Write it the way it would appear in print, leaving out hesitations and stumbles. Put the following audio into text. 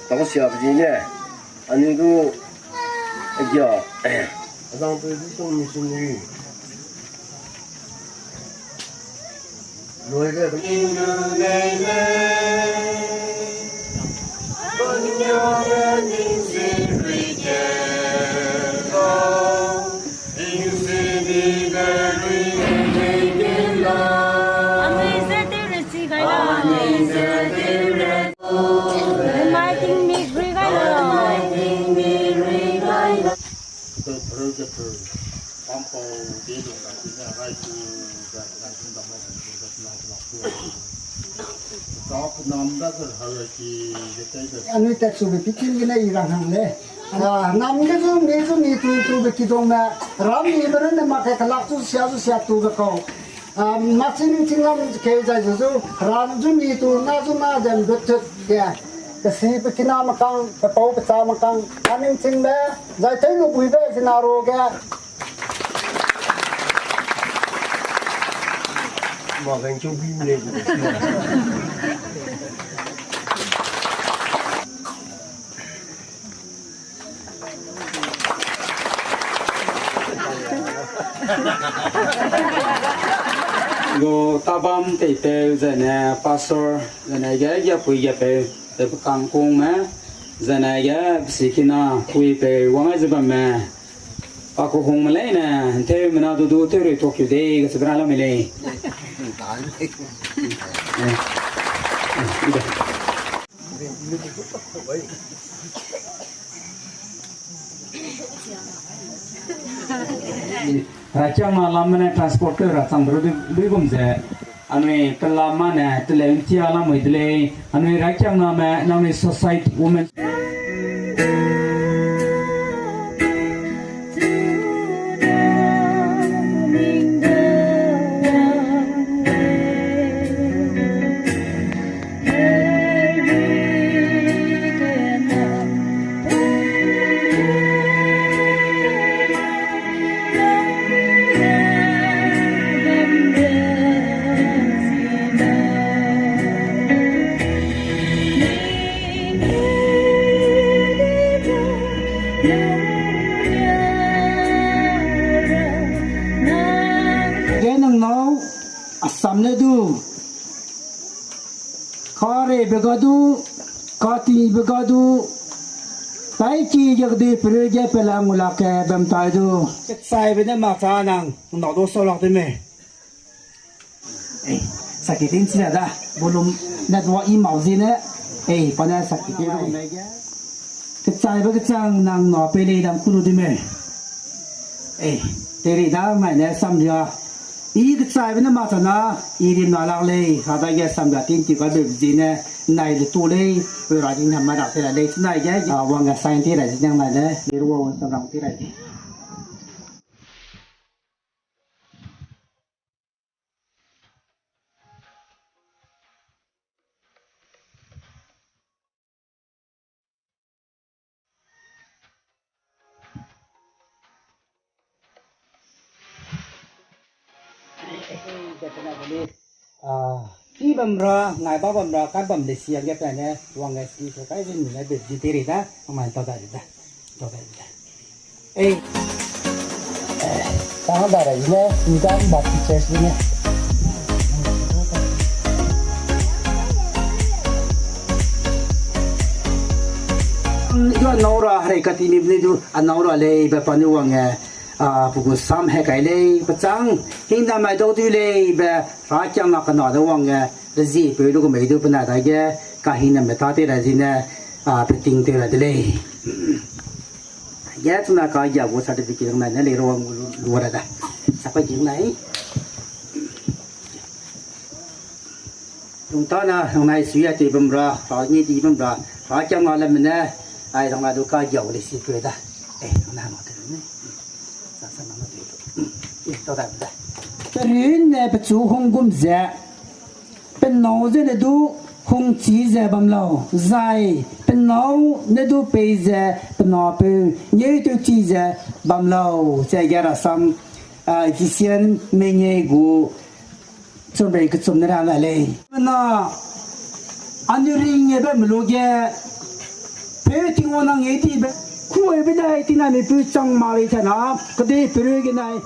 当小不进呢，那个叫让辈子送你送你，我这anh ấy tết xuân bị chín cái này rằng hàng đấy năm cái số mi tu bị kidong mà ram mi bên này mà cái lạc tu xia tu cái câu mà xin xin làm cái gì rồi ram tu mi tu na dần bớt chút cái gì bị cái nào mà căng cái tàu cái sao mà căng anh ấy xin bé giải thấy lúc vui vẻ thì nào rồi cái mà gần chung phim này go tabam te pe zane pastor zane ya pui ya pe te kang kong ma zane ya sikina pui pe wang za ba ma pa ko hong ma le na te mena do te re tokyo de ga sabra la me le Rachang alam transporter rachang beri gomze, anu pelama na telenti alam idle, anu rachang nama society women. Samne du, kare begadu, kati begadu, tai chi jagdi perja pelang ulake bam taidu. Sai benda maksa nang, nak do solak tu me. Sakitin sila dah, belum nak buat imau sini. Pada sakitin. Kecai berkecang nang nak pilih dalam kudu tu me. Teri dah mana samdia. Ý cái sai với nó mà thằng nó ý đi nói lạc lê họ đã nghe xong đã tin chỉ có việc gì nè này là tu lê rồi lại những thằng mà đọc thì là đây thế này chứ vâng cái sai thế này như này đấy đi luôn xong lòng thế này khi bầm ra ngày ba bầm ra cái bầm để xiang cái này nè hoàng ngày xí cái gì mình lại bị gì thế đó không phải tao đây tao đây là gì nè người ta bắt chết gì nè itu naura hari katini beli tu naura le bepan uang buku sam hai kai le pacang hinda mai do tu le be rachang nak na do wang zi pe lu ko mai do pana da ge ka hinda me ta te da ji ne peting te da le ya tu na ka ya wo certificate na ne le ro wang lu ra da sa pa jing nai lung ta na hong nai suy ya ti bam ra fa ni ti bam ra rachang na le me ne ai dong na do ka ya wo le si pe da na ma te ne Perin ne pecu hong gum ze, pen nau ze ne du hong chi ze bam lo, zai pen nau ne du pe ze, pen nau pe nye tu chi ze bam lo, ze gara sam chi xian me nye gu, chuẩn bị cái chuẩn ra lại. Na anh ring nghe bam lo ge, 배 팅원한 예디 배 쿠에 배다 팅나미 부장 말이 되나 그대 부르게 나이